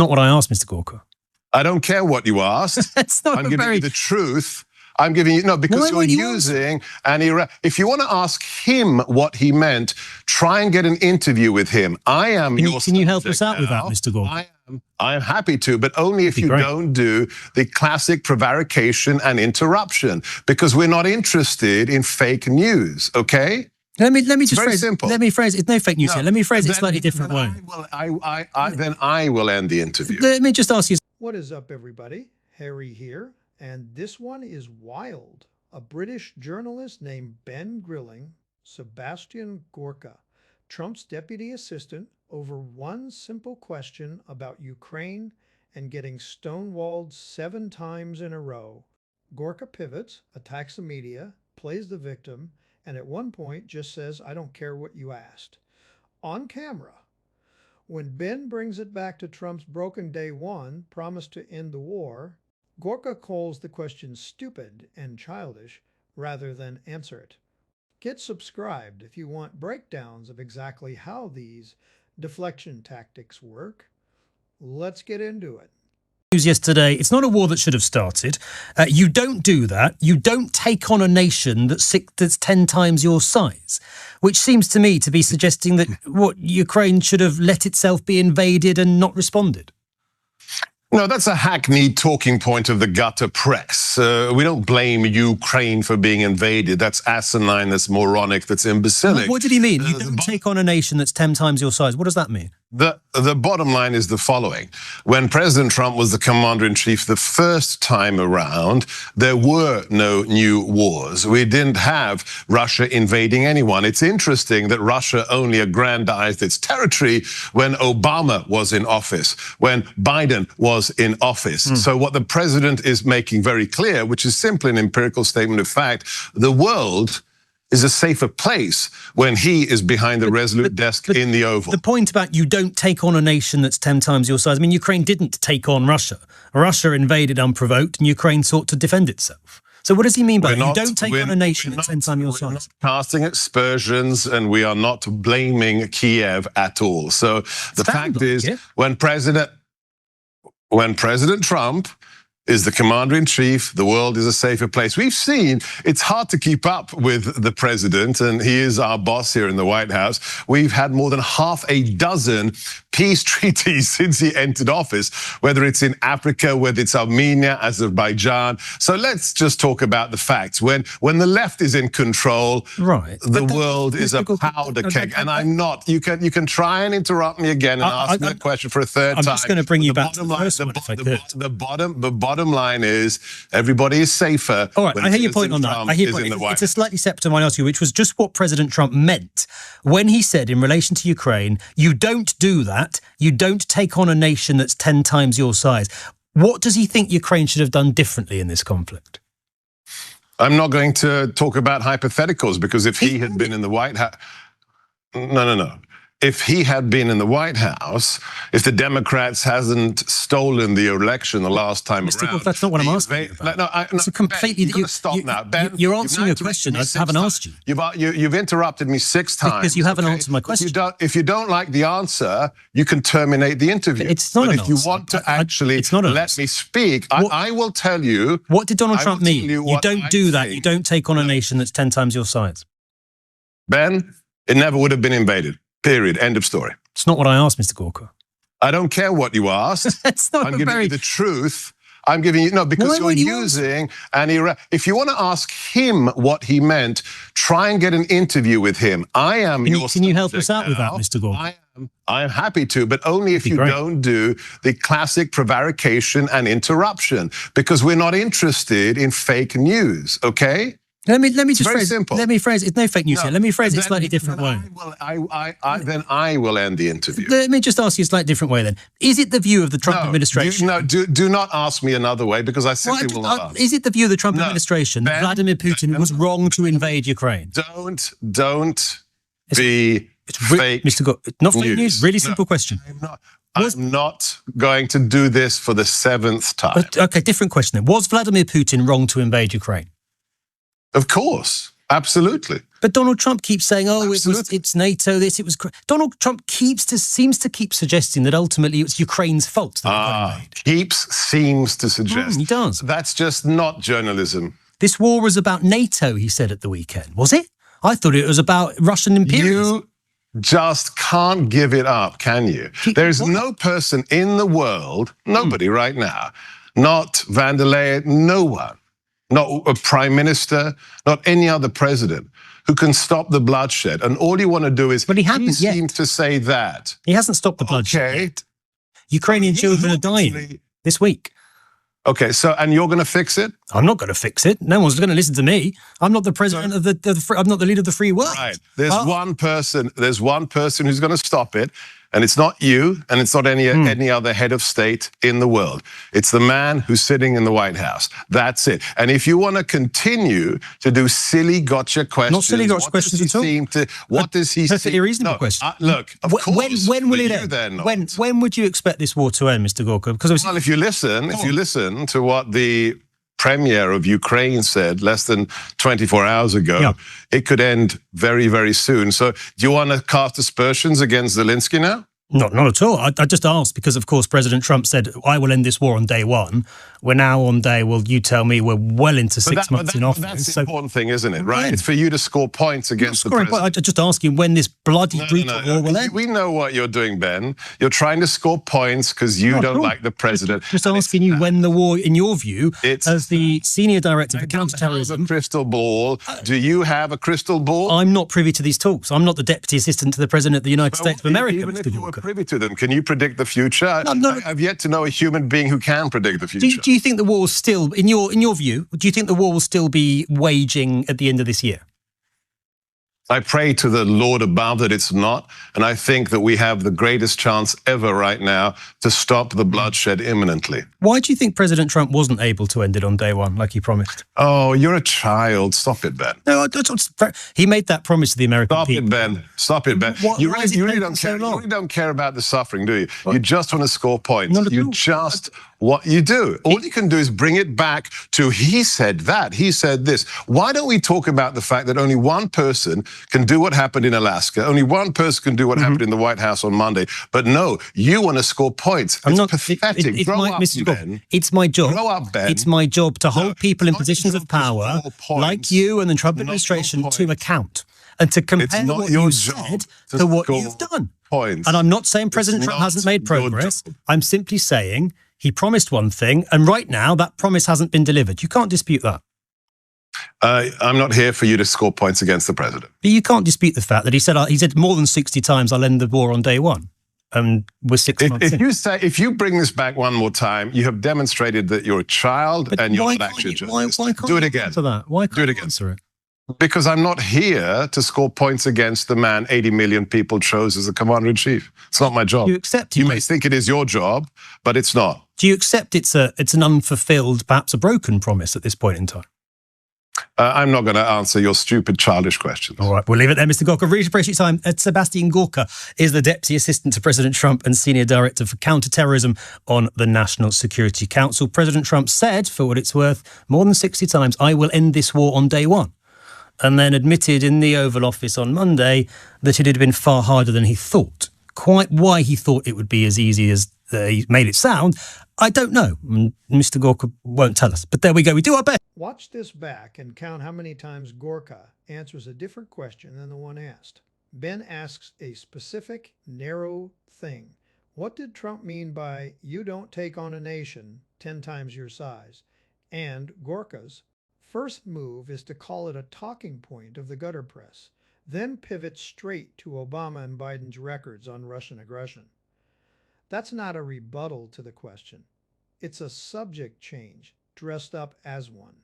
not what I asked, Mr. Gorka. I don't care what you asked. That's not I'm giving you the truth. I'm giving you, no, because you're using if you want to ask him what he meant, try and get an interview with him. Can you help us out with that, Mr. Gorka? I am happy to, but only if you don't do the classic prevarication and interruption, because we're not interested in fake news, okay? Let me just very phrase simple. Let me phrase it. No fake news here. Let me phrase it slightly different way. Then I will end the interview. Let me just ask you. What is up, everybody? Harry here, and this one is wild. A British journalist named Ben Grilling, Sebastian Gorka, Trump's deputy assistant, over one simple question about Ukraine and getting stonewalled 7 times in a row. Gorka pivots, attacks the media, plays the victim, and at one point just says, "I don't care what you asked." On camera. When Ben brings it back to Trump's broken day one promise to end the war, Gorka calls the question stupid and childish rather than answer it. Get subscribed if you want breakdowns of exactly how these deflection tactics work. Let's get into it. Yesterday, it's not a war that should have started. You don't do that. You don't take on a nation that's 10 times your size, which seems to me to be suggesting that Ukraine should have let itself be invaded and not responded. No, that's a hackneyed talking point of the gutter press. We don't blame Ukraine for being invaded. That's asinine, that's moronic, that's imbecilic. What did he mean? You don't take on a nation that's 10 times your size. What does that mean? The bottom line is the following. When President Trump was the commander-in-chief the first time around, there were no new wars. We didn't have Russia invading anyone. It's interesting that Russia only aggrandized its territory when Obama was in office, when Biden was in office. So what the president is making very clear, which is simply an empirical statement of fact, the world is a safer place when he is behind the resolute desk in the Oval. The point about you don't take on a nation that's 10 times your size. I mean, Ukraine didn't take on Russia. Russia invaded unprovoked and Ukraine sought to defend itself. So what does he mean by that? You don't take on a nation that's 10 times your size? We're not casting aspersions and we are not blaming Kiev at all. So the fact is, when President Trump is the commander-in-chief, the world is a safer place. We've seen it's hard to keep up with the president, and he is our boss here in the White House. We've had more than half a dozen peace treaties since he entered office, whether it's in Africa, whether it's Armenia, Azerbaijan. So let's just talk about the facts. When the left is in control, the world is a powder keg. And I'm not. You can try and interrupt me again and ask me a question for a third time. I'm just going to bring you back to the first one, if I could. The bottom line is everybody is safer. All right, I hear your point on that. I hear your point. It's a slightly separate one I asked you, which was just what President Trump meant when he said in relation to Ukraine, you don't do that. You don't take on a nation that's 10 times your size. What does he think Ukraine should have done differently in this conflict? I'm not going to talk about hypotheticals, because if he had been in the White House, no. If he had been in the White House, if the Democrats hasn't stolen the election the last time around. Wolf, that's not what I'm asking you about. It's a completely... Ben, stop now. Ben, you're answering a question I haven't asked you. You've interrupted me 6 times. Because you haven't answered my question. If you don't like the answer, you can terminate the interview. It's not an answer. But if you want to actually let me speak, I will tell you... What did Donald Trump mean? You don't do that. You don't take on a nation that's 10 times your size. Ben, it never would have been invaded. Period. End of story. It's not what I asked, Mr. Gorka. I don't care what you asked. I'm giving you the truth. I'm giving you, because you're using if you want to ask him what he meant, try and get an interview with him. Can you help us out with that, Mr. Gorka? I am happy to, but only if you don't do the classic prevarication and interruption, because we're not interested in fake news, okay? Let me just very phrase simple. Let me phrase it. No fake news here. Let me phrase it a slightly different way. Then I will end the interview. Let me just ask you a slightly different way then. Is it the view of the Trump administration? Do not ask me another way, because I simply will not ask. Is it the view of the Trump administration that Vladimir Putin was wrong to invade Ukraine? Don't be fake Mr. Gorka, not fake news. Really simple question. I'm not going to do this for the 7th time. Okay, different question then. Was Vladimir Putin wrong to invade Ukraine? Of course. Absolutely. But Donald Trump keeps saying, oh, it's NATO, this, it was... Donald Trump seems to keep suggesting that ultimately it's Ukraine's fault that it got invaded. Seems to suggest. He does. That's just not journalism. This war was about NATO, he said at the weekend. Was it? I thought it was about Russian imperialism. You just can't give it up, can you? There's no person in the world, nobody right now, not van der Leyen, no one, not a prime minister, not any other president who can stop the bloodshed. And all you want to do is, but he seems to say that. He hasn't stopped the bloodshed yet. Ukrainian children are dying this week. Okay, so, and you're going to fix it? I'm not going to fix it. No one's going to listen to me. I'm not the president of I'm not the leader of the free world. Right. There's one person who's going to stop it. And it's not you, and it's not any other head of state in the world. It's the man who's sitting in the White House. That's it. And if you want to continue to do silly gotcha questions, not silly gotcha questions at all. What does he? Perfectly reasonable question. Look, of course. When will it end? When would you expect this war to end, Mr. Gorka? Because if you listen to what the Premier of Ukraine said less than 24 hours ago, it could end very, very soon. So do you want to cast aspersions against Zelensky now? Not at all. I just asked because, of course, President Trump said, I will end this war on day one. We're now on day, well, you tell me, we're well into 6 months in office. That's the important thing, isn't it, right? It's for you to score points against the president. I just ask you when this bloody brutal war will end. We know what you're doing, Ben. You're trying to score points because you don't like the president. Just asking you when the war, in your view, as the Senior Director for Counterterrorism... a crystal ball. Do you have a crystal ball? I'm not privy to these talks. I'm not the Deputy Assistant to the President of the United States of America, even Mr. if you were Gorka. privy to them, can you predict the future? I've yet to know a human being who can predict the future. Do you think the war will still, in your view, do you think the war will still be waging at the end of this year? I pray to the Lord above that it's not, and I think that we have the greatest chance ever right now to stop the bloodshed imminently. Why do you think President Trump wasn't able to end it on day one, like he promised? Oh, you're a child. Stop it, Ben. No, he made that promise to the American people. Stop it, Ben. You really don't care about the suffering, do you? What? You just want to score points. What you do. All you can do is bring it back to he said that, he said this. Why don't we talk about the fact that only one person can do what happened in Alaska, only one person can do what happened in the White House on Monday, but no, you want to score points. It's pathetic. Grow up, Ben. It's my job. Grow up, Ben. It's my job to hold people in positions of power, like you and the Trump administration, to account and to compare what you said to what you've done. And I'm not saying President Trump hasn't made progress. I'm simply saying he promised one thing, and right now that promise hasn't been delivered. You can't dispute that. I'm not here for you to score points against the president. But you can't dispute the fact that he said more than 60 times, I'll end the war on day one. And we're 6 months in. If you bring this back one more time, you have demonstrated that you're a child and you're not actually a journalist. Why can't do it again. Why can't you answer it? Because I'm not here to score points against the man 80 million people chose as the commander-in-chief. It's not my job. You may think it is your job, but it's not. Do you accept it's an unfulfilled, perhaps a broken promise at this point in time? I'm not going to answer your stupid, childish questions. All right, we'll leave it there, Mr. Gorka. Really appreciate your time. Sebastian Gorka is the Deputy Assistant to President Trump and Senior Director for Counterterrorism on the National Security Council. President Trump said, for what it's worth, more than 60 times, I will end this war on day one. And then admitted in the Oval Office on Monday that it had been far harder than he thought. Quite why he thought it would be as easy as he made it sound, I don't know. Mr. Gorka won't tell us. But there we go. We do our best. Watch this back and count how many times Gorka answers a different question than the one asked. Ben asks a specific, narrow thing. What did Trump mean by, you don't take on a nation 10 times your size? And Gorka's first move is to call it a talking point of the gutter press, then pivot straight to Obama and Biden's records on Russian aggression. That's not a rebuttal to the question. It's a subject change dressed up as one.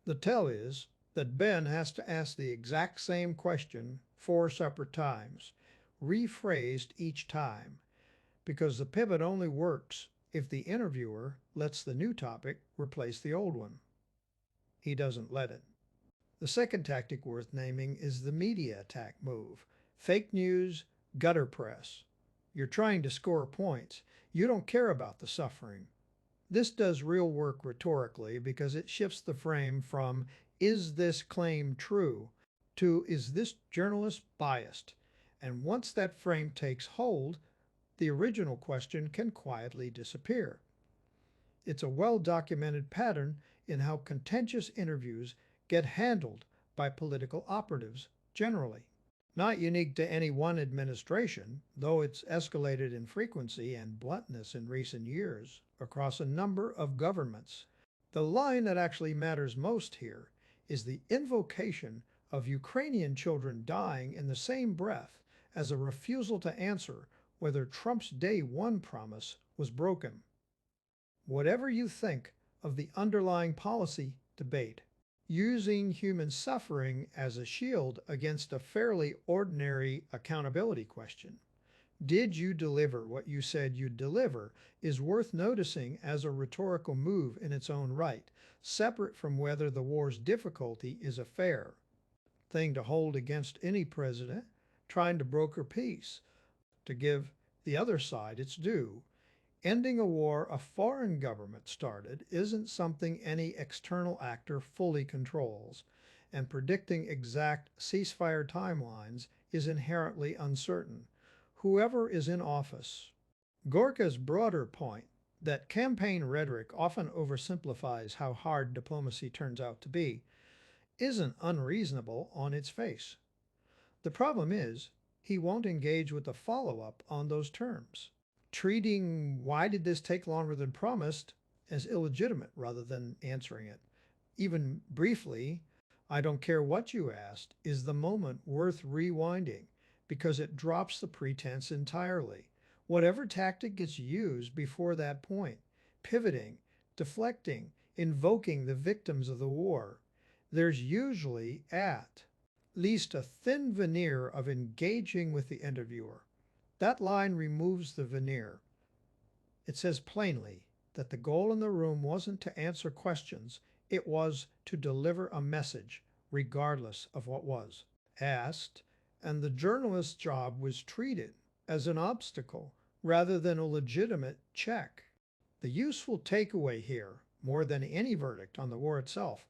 The tell is that Ben has to ask the exact same question 4 separate times, rephrased each time, because the pivot only works if the interviewer lets the new topic replace the old one. He doesn't let it. The second tactic worth naming is the media attack move. Fake news, gutter press. You're trying to score points. You don't care about the suffering. This does real work rhetorically because it shifts the frame from, is this claim true, to, is this journalist biased? And once that frame takes hold, the original question can quietly disappear. It's a well-documented pattern in how contentious interviews get handled by political operatives generally. Not unique to any one administration, though it's escalated in frequency and bluntness in recent years across a number of governments. The line that actually matters most here is the invocation of Ukrainian children dying in the same breath as a refusal to answer whether Trump's Day One promise was broken. Whatever you think of the underlying policy debate, using human suffering as a shield against a fairly ordinary accountability question, did you deliver what you said you'd deliver, is worth noticing as a rhetorical move in its own right, separate from whether the war's difficulty is a fair thing to hold against any president trying to broker peace. To give the other side its due, ending a war a foreign government started isn't something any external actor fully controls, and predicting exact ceasefire timelines is inherently uncertain, whoever is in office. Gorka's broader point that campaign rhetoric often oversimplifies how hard diplomacy turns out to be isn't unreasonable on its face. The problem is, he won't engage with a follow-up on those terms, treating "why did this take longer than promised" as illegitimate rather than answering it. Even briefly, "I don't care what you asked" is the moment worth rewinding because it drops the pretense entirely. Whatever tactic gets used before that point, pivoting, deflecting, invoking the victims of the war, there's usually at least a thin veneer of engaging with the interviewer. That line removes the veneer. It says plainly that the goal in the room wasn't to answer questions, it was to deliver a message, regardless of what was asked, and the journalist's job was treated as an obstacle rather than a legitimate check. The useful takeaway here, more than any verdict on the war itself,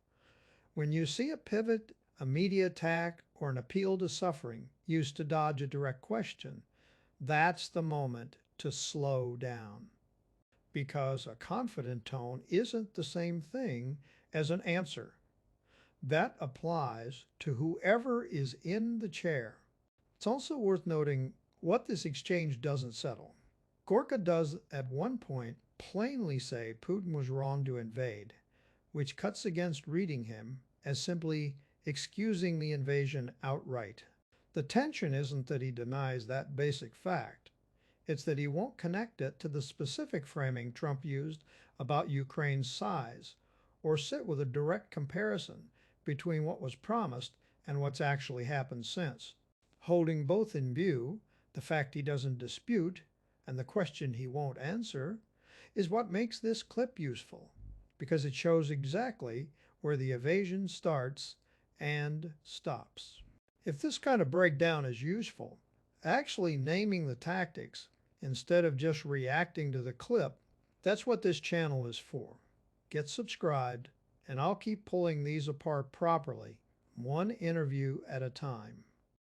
when you see a pivot, a media attack, or an appeal to suffering used to dodge a direct question, that's the moment to slow down. Because a confident tone isn't the same thing as an answer. That applies to whoever is in the chair. It's also worth noting what this exchange doesn't settle. Gorka does at one point plainly say Putin was wrong to invade, which cuts against reading him as simply excusing the invasion outright. The tension isn't that he denies that basic fact. It's that he won't connect it to the specific framing Trump used about Ukraine's size, or sit with a direct comparison between what was promised and what's actually happened since. Holding both in view, the fact he doesn't dispute and the question he won't answer, is what makes this clip useful, because it shows exactly where the evasion starts and stops. If this kind of breakdown is useful, actually naming the tactics instead of just reacting to the clip, that's what this channel is for. Get subscribed, and I'll keep pulling these apart properly, one interview at a time.